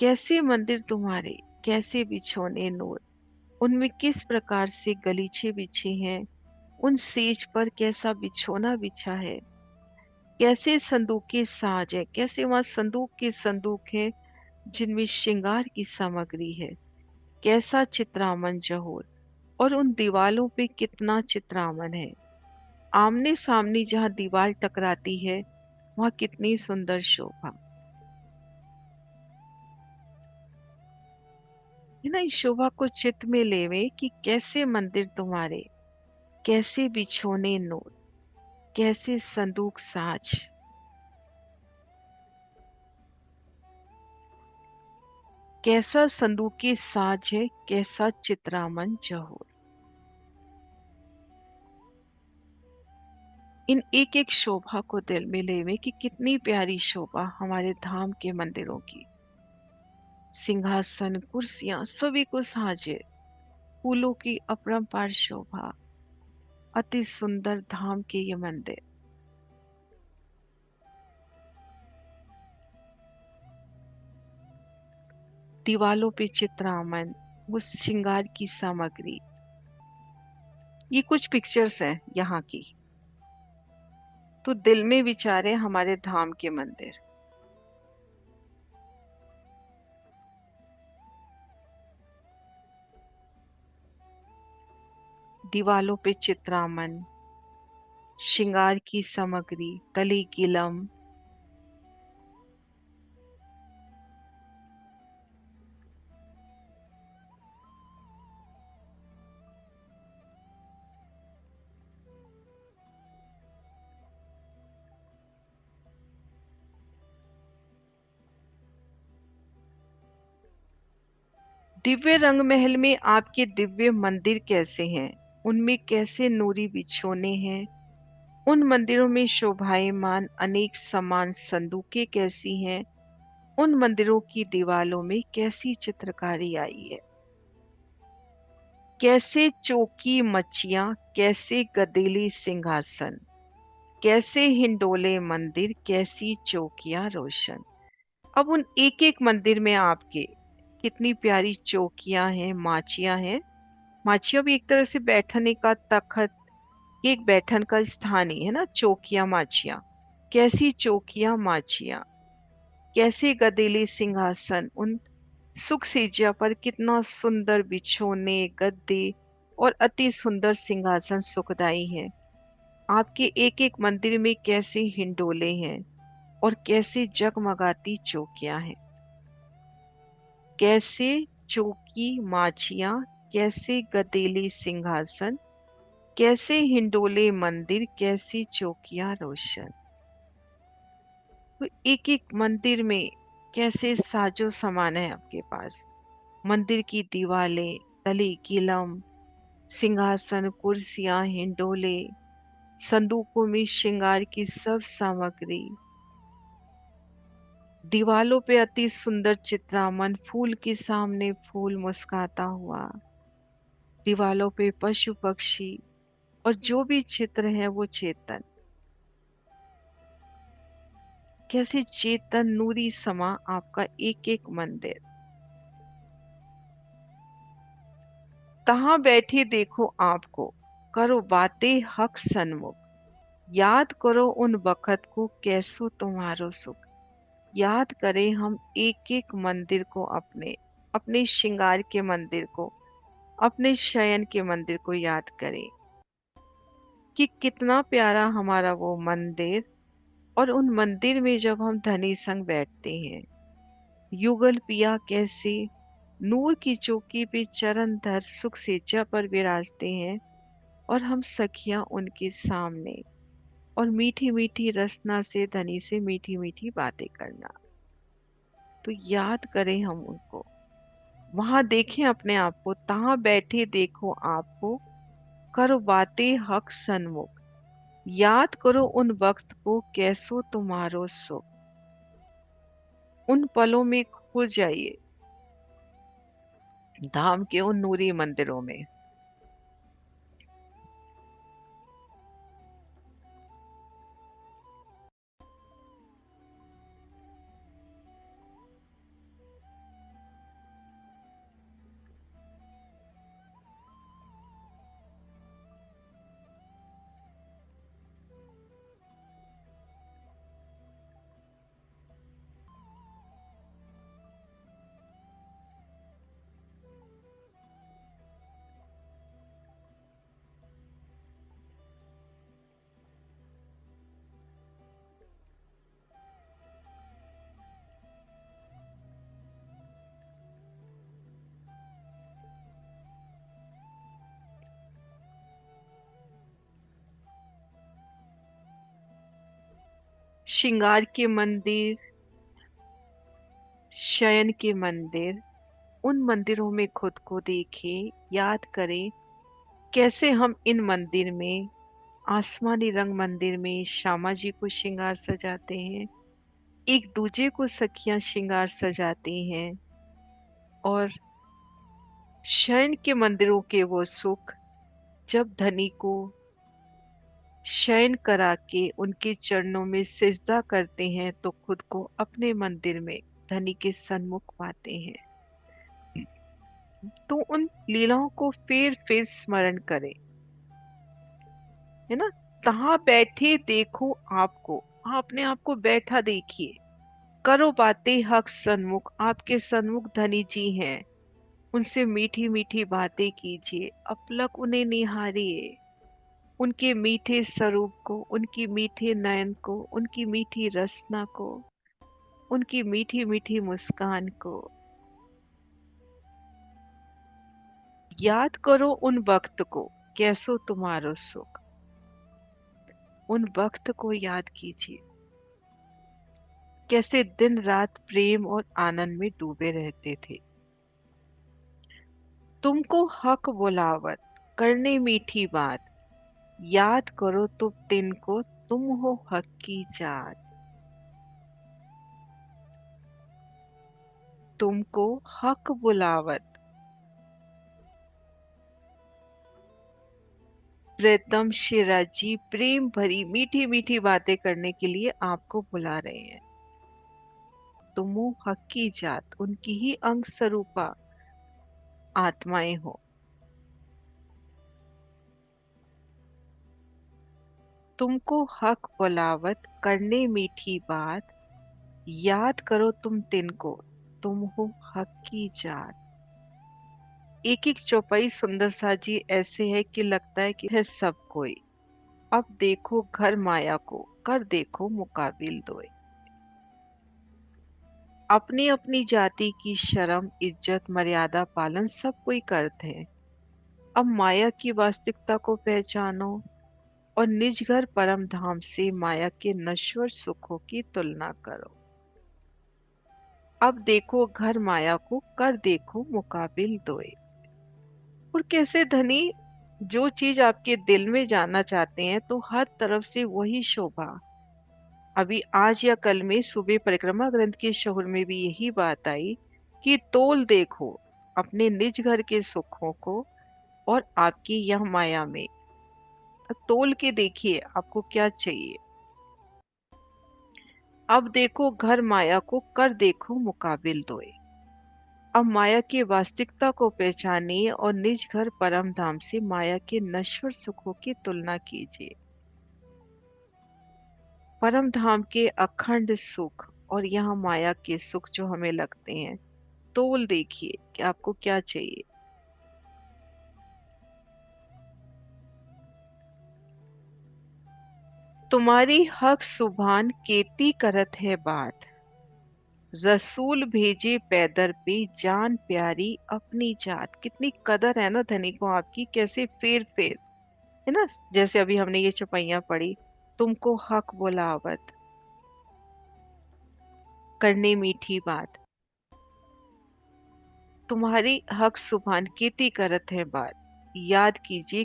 कैसे मंदिर तुम्हारे, कैसे बिछौने नूर, उनमें किस प्रकार से गलीचे बिछे हैं, उन सेज पर कैसा बिछौना बिछा है। कैसे संदूक के साज है, कैसे वहां संदूक के संदूक है जिनमें श्रृंगार की सामग्री है। कैसा चित्रामन जहोर, और उन दीवालों पे कितना चित्रामन है। आमने सामने जहाँ दीवार टकराती है वहां कितनी सुंदर शोभा है ना। इस शोभा को चित्त में लेवे कि कैसे मंदिर तुम्हारे, कैसे बिछोने नूर, कैसे संदूक साज। कैसा संदूकी साज है, कैसा चित्रामन जहोर। इन एक एक शोभा को दिल में लेवे कि कितनी प्यारी शोभा हमारे धाम के मंदिरों की। सिंहासन, कुर्सियां सभी को साजे, फूलों की अपरंपार शोभा। अति सुंदर धाम के ये मंदिर। दीवालों पे चित्रामन, वो श्रृंगार की सामग्री। ये कुछ पिक्चर्स हैं यहाँ की, तो दिल में विचारे हमारे धाम के मंदिर। दीवालों पे चित्रामन, श्रृंगार की सामग्री, तली गिलम। दिव्य रंग महल में आपके दिव्य मंदिर कैसे हैं, उनमें कैसे नूरी बिछोने हैं। उन मंदिरों में शोभायमान अनेक समान संदूकें कैसी हैं। उन मंदिरों की दीवालों में कैसी चित्रकारी आई है। कैसे चौकी मचिया, कैसे गदेली सिंहासन, कैसे हिंडोले मंदिर, कैसी चौकियां रोशन। अब उन एक एक मंदिर में आपके कितनी प्यारी चौकियां हैं, माचियां हैं। माचिया भी एक तरह से बैठने का तखत, एक बैठन का स्थान ही है ना, चौकियां माचिया। कैसी चौकियां माचिया, कैसे गदेले सिंहासन, उन सुख सिज्जा पर कितना सुंदर बिछोने, गद्दे और अति सुंदर सिंहासन सुखदाई है। आपके एक एक मंदिर में कैसे हिंडोले हैं और कैसे जगमगाती चौकियां हैं। कैसे चौकी माचिया, कैसे गदेले सिंहासन, कैसे हिंडोले मंदिर, कैसी चौकियां रोशन। तो एक एक मंदिर में कैसे साजो सामान है आपके पास। मंदिर की दीवारें, तली गिलम, सिंहासन, कुर्सियां, हिंडोले, संदूकों में श्रृंगार की सब सामग्री। दीवालों पे अति सुंदर चित्रामन, फूल के सामने फूल मुस्काता हुआ। दीवालों पे पशु पक्षी, और जो भी चित्र है वो चेतन। कैसे चेतन नूरी समा आपका एक एक मंदिर। तहां बैठे देखो आपको, करो बातें हक सन्मुख। याद करो उन बखत को, कैसो तुम्हारो सुख। याद करें हम एक एक मंदिर को, अपने अपने श्रृंगार के मंदिर को, अपने शयन के मंदिर को याद करें कि कितना प्यारा हमारा वो मंदिर। और उन मंदिर में जब हम धनी संग बैठते हैं, युगल पिया कैसे नूर की चौकी पे चरण धर सुख सेजा पर विराजते हैं, और हम सखियां उनके सामने, और मीठी मीठी रसना से धनी से मीठी मीठी बातें करना। तो याद करें हम उनको, वहां देखें अपने आप को, तहां बैठे देखो आपको, करो बातें हक सन्मुख। याद करो उन वक्त को, कैसो तुम्हारो सुख। उन पलों में खो जाइए धाम के उन नूरी मंदिरों में। श्रृंगार के मंदिर, शयन के मंदिर, उन मंदिरों में खुद को देखें, याद करें कैसे हम इन मंदिर में, आसमानी रंग मंदिर में श्यामा जी को श्रृंगार सजाते हैं, एक दूजे को सखियां श्रृंगार सजाती हैं। और शयन के मंदिरों के वो सुख जब धनी को शयन करा के उनके चरणों में सिजदा करते हैं तो खुद को अपने मंदिर में धनी के सन्मुख पाते हैं। तो उन लीलाओं को फिर स्मरण करें, है ना। तहां बैठे देखो आपको, आप अपने आप को बैठा देखिए। करो बातें हक सन्मुख, आपके सन्मुख धनी जी हैं, उनसे मीठी मीठी बातें कीजिए, अपलक उन्हें निहारिए, उनके मीठे स्वरूप को, उनकी मीठे नयन को, उनकी मीठी रसना को, उनकी मीठी मीठी मुस्कान को। याद करो उन वक्त को, कैसो तुम्हारो सुख। उन वक्त को याद कीजिए, कैसे दिन रात प्रेम और आनंद में डूबे रहते थे। तुमको हक बुलावत करने मीठी बात, याद करो तुम तिनको, तुम हो हक की जात। तुमको हक बुलावत, प्रीतम शिरा जी प्रेम भरी मीठी मीठी बातें करने के लिए आपको बुला रहे हैं। तुम हो हक की जात, उनकी ही अंग स्वरूपा आत्माएं हो। तुमको हक बुलावत करने मीठी बात, याद करो तुम तिनको, तुम हो हक की जात। एक एक चौपाई सुंदर सा जी ऐसे है कि लगता है कि है सब कोई। अब देखो घर माया को, कर देखो मुकाबिल दोए। अपनी अपनी जाति की शर्म इज्जत मर्यादा पालन सब कोई करते हैं। अब माया की वास्तविकता को पहचानो और निज घर परम धाम से माया के नश्वर सुखों की तुलना करो। अब देखो घर माया को, कर देखो मुकाबिल दोए। और कैसे धनी जो चीज आपके दिल में जानना चाहते हैं तो हर तरफ से वही शोभा। अभी आज या कल में सुबह परिक्रमा ग्रंथ के शहुर में भी यही बात आई कि तोल देखो अपने निज घर के सुखों को और आपकी यह माया में। तोल के देखिए आपको क्या चाहिए। अब देखो घर माया को, कर देखो मुकाबिल दोए। अब माया की वास्तविकता को पहचानिए और निज घर परम धाम से माया के नश्वर सुखों की तुलना कीजिए। परम धाम के अखंड सुख और यहाँ माया के सुख जो हमें लगते हैं, तोल देखिए कि आपको क्या चाहिए। तुम्हारी हक सुभान केती करत है बात, रसूल भेजे पैदर पे जान प्यारी अपनी जात। कितनी कदर है ना धनी को आपकी, कैसे फेर फेर, है ना। जैसे अभी हमने ये चौपाइयां पढ़ी, तुमको हक बुलावत करने मीठी बात, तुम्हारी हक सुभान केती करत है बात, याद कीजिए